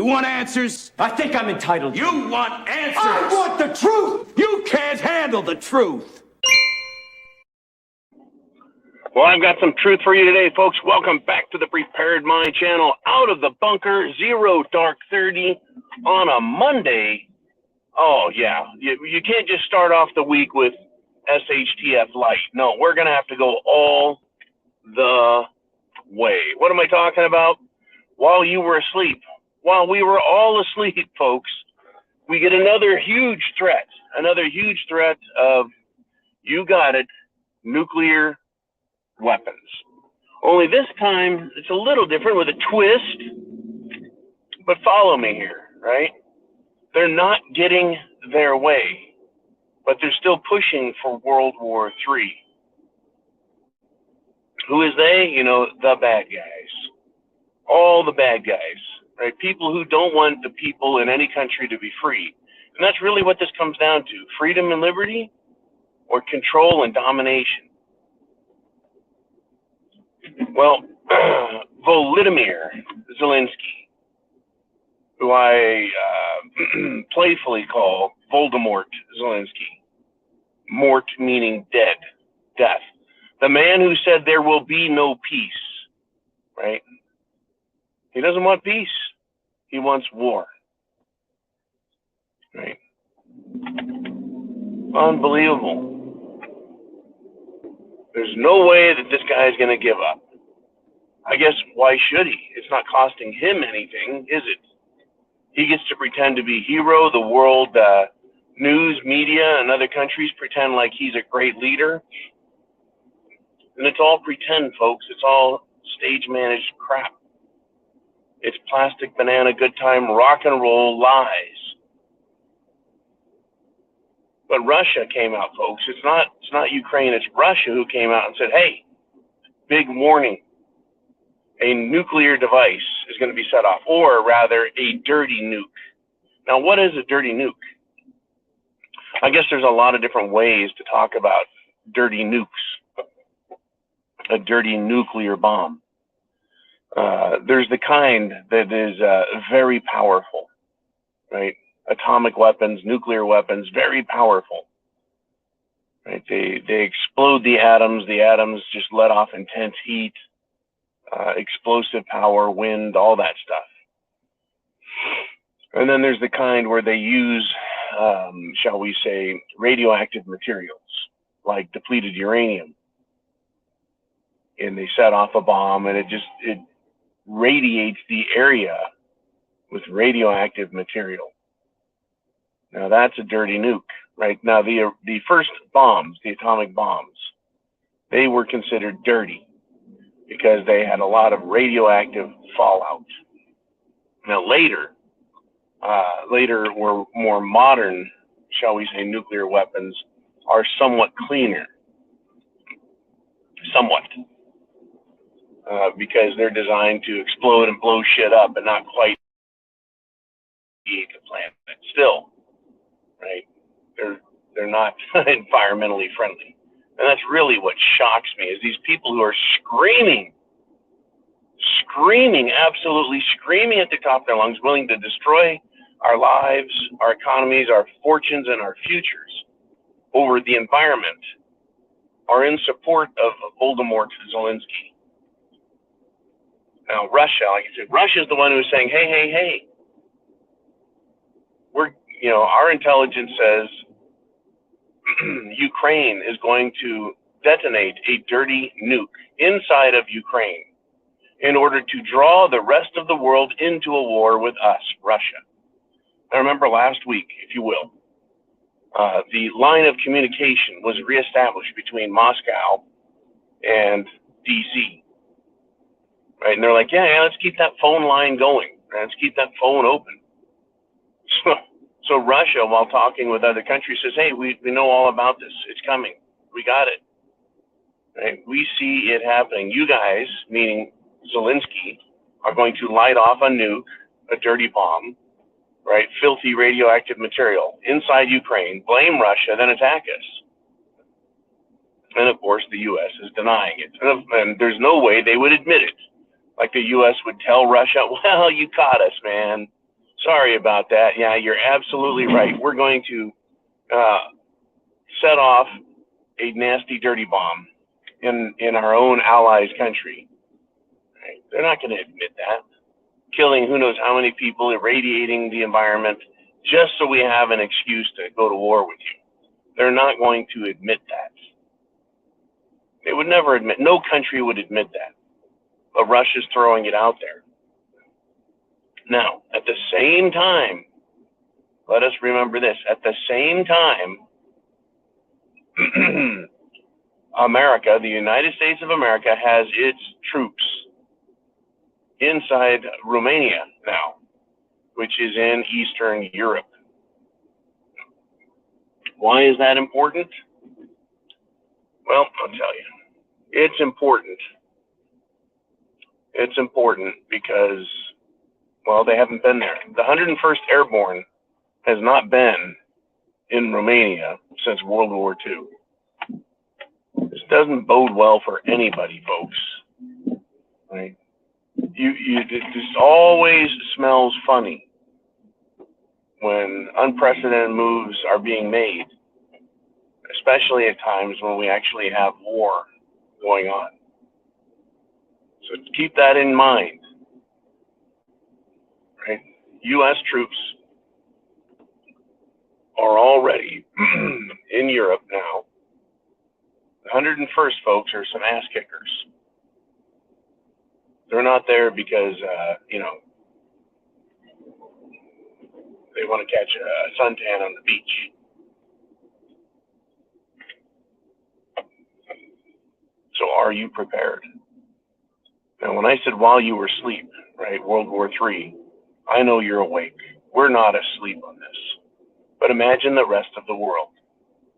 You want answers? I think I'm entitled. You want answers? I want the truth! You can't handle the truth. Well, I've got some truth for you today, folks. Welcome back to the Prepared Mind channel. Out of the bunker, 0 dark 30 on a Monday. Oh, yeah. You can't just start off the week with SHTF light. No, we're going to have to go all the way. What am I talking about? While you were asleep, while we were all asleep, folks, we get another huge threat of, you got it, nuclear weapons. Only this time, it's a little different with a twist, but follow me here, right? They're not getting their way, but they're still pushing for World War III. Who is they? You know, the bad guys. All the bad guys, right? People who don't want the people in any country to be free. And that's really what this comes down to. Freedom and liberty, or control and domination. Well, Volodymyr Zelensky, who I playfully call Voldemort Zelensky, mort meaning dead, death. The man who said there will be no peace, right? He doesn't want peace. He wants war, right? Unbelievable. There's no way that this guy is going to give up. I guess, why should he? It's not costing him anything, is it? He gets to pretend to be hero. The world, news, media, and other countries pretend like he's a great leader. And it's all pretend, folks. It's all stage-managed crap. It's plastic, banana, good time, rock and roll lies. But Russia came out, folks. It's not Ukraine. It's Russia who came out and said, hey, big warning. A nuclear device is going to be set off, or rather a dirty nuke. Now, what is a dirty nuke? I guess there's a lot of different ways to talk about dirty nukes. A dirty nuclear bomb. There's the kind that is very powerful, right? Atomic weapons, nuclear weapons, very powerful, right? They explode the atoms just let off intense heat, explosive power, wind, all that stuff. And then there's the kind where they use, shall we say, radioactive materials, like depleted uranium. And they set off a bomb, and it radiates the area with radioactive material. Now that's a dirty nuke, right? Now the first bombs, the atomic bombs, they were considered dirty because they had a lot of radioactive fallout. Now later were more modern, shall we say, nuclear weapons are somewhat cleaner, somewhat. Because they're designed to explode and blow shit up and not quite eat the planet. Still, right? They're not environmentally friendly. And that's really what shocks me, is these people who are screaming, absolutely screaming at the top of their lungs, willing to destroy our lives, our economies, our fortunes, and our futures over the environment, are in support of Voldemort Zelensky. Now, Russia, like I said, Russia is the one who's saying, hey, our intelligence says Ukraine is going to detonate a dirty nuke inside of Ukraine in order to draw the rest of the world into a war with us, Russia. Now, remember last week, if you will, the line of communication was reestablished between Moscow and DC. Right, and they're like, yeah, let's keep that phone line going. Right? Let's keep that phone open. So Russia, while talking with other countries, says, hey, we know all about this. It's coming. We got it. Right? We see it happening. You guys, meaning Zelensky, are going to light off a nuke, a dirty bomb, right? Filthy radioactive material inside Ukraine, blame Russia, then attack us. And of course, the U.S. is denying it. And there's no way they would admit it. Like the U.S. would tell Russia, well, you caught us, man. Sorry about that. Yeah, you're absolutely right. We're going to set off a nasty, dirty bomb in our own allies' country. Right? They're not going to admit that. Killing who knows how many people, irradiating the environment, just so we have an excuse to go to war with you. They're not going to admit that. They would never admit, no country would admit that. But Russia's throwing it out there. Now, at the same time, let us remember this, at the same time, America, the United States of America, has its troops inside Romania now, which is in Eastern Europe. Why is that important? Well, I'll tell you. It's important. It's important because, well, they haven't been there. The 101st Airborne has not been in Romania since World War II. This doesn't bode well for anybody, folks. Right? This always smells funny when unprecedented moves are being made, especially at times when we actually have war going on. So keep that in mind. Right? U.S. troops are already in Europe now. The 101st folks are some ass kickers. They're not there because, they want to catch a suntan on the beach. So are you prepared? Now, when I said while you were asleep, right, World War III, I know you're awake. We're not asleep on this. But imagine the rest of the world,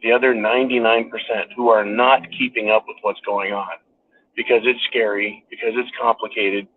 the other 99% who are not keeping up with what's going on because it's scary, because it's complicated,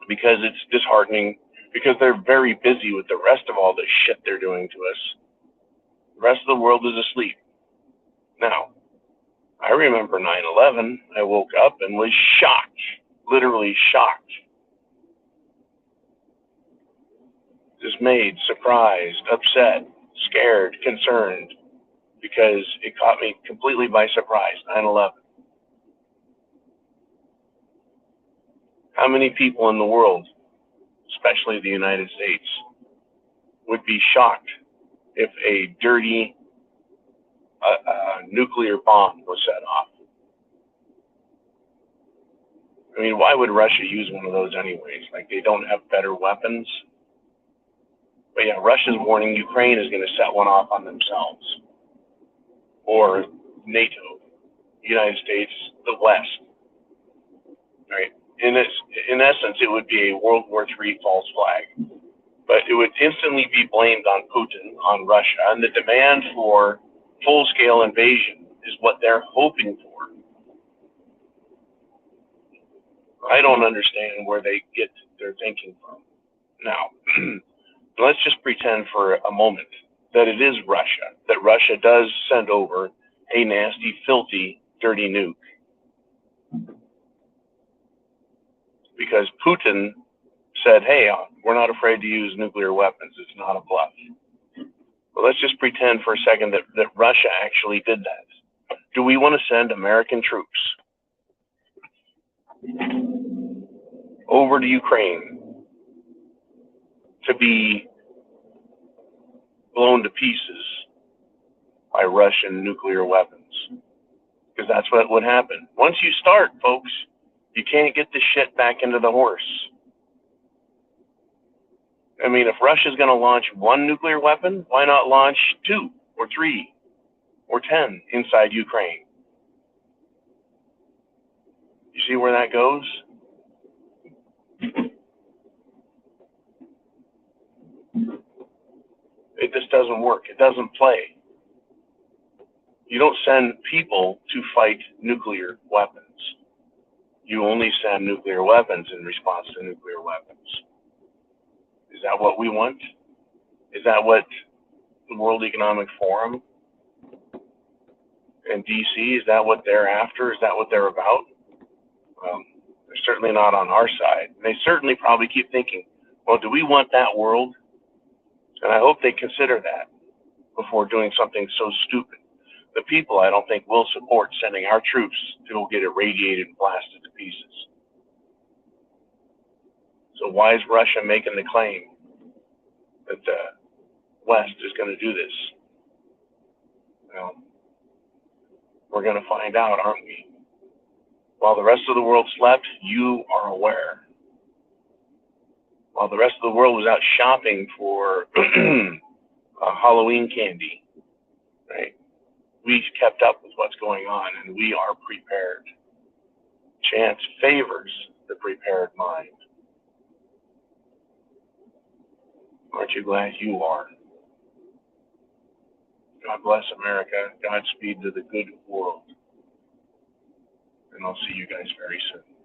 because it's disheartening, because they're very busy with the rest of all the shit they're doing to us. The rest of the world is asleep. Now, I remember 9/11. I woke up and was shocked, literally shocked. Dismayed, surprised, upset, scared, concerned, because it caught me completely by surprise, 9/11. How many people in the world, especially the United States, would be shocked if a dirty nuclear bomb was set off? I mean, why would Russia use one of those anyways? Like, they don't have better weapons? But yeah, Russia's warning Ukraine is going to set one off on themselves. Or NATO, United States, the West. Right? In essence, it would be a World War III false flag. But it would instantly be blamed on Putin, on Russia, and the demand for full-scale invasion is what they're hoping for. I don't understand where they get their thinking from. Now, let's just pretend for a moment that it is Russia, that Russia does send over a nasty, filthy, dirty nuke. Because Putin said, hey, we're not afraid to use nuclear weapons. It's not a bluff. Well, let's just pretend for a second that Russia actually did that. Do we want to send American troops over to Ukraine to be blown to pieces by Russian nuclear weapons? Because that's what would happen. Once you start, folks, you can't get the shit back into the horse. I mean, if Russia's going to launch one nuclear weapon, why not launch 2 or 3 or 10 inside Ukraine? You see where that goes? It just doesn't work. It doesn't play. You don't send people to fight nuclear weapons. You only send nuclear weapons in response to nuclear weapons. Is that what we want? Is that what the World Economic Forum and DC, is that what they're after? Is that what they're about? Well, they're certainly not on our side. They certainly probably keep thinking, Well, do we want that world? And I hope they consider that before doing something so stupid. The people, I don't think, will support sending our troops to go get irradiated and blasted to pieces. So why is Russia making the claim that the West is going to do this? Well, we're going to find out, aren't we? While the rest of the world slept, you are aware. While the rest of the world was out shopping for Halloween candy, right? We kept up with what's going on, and we are prepared. Chance favors the prepared mind. Aren't you glad you are? God bless America. Godspeed to the good world. And I'll see you guys very soon.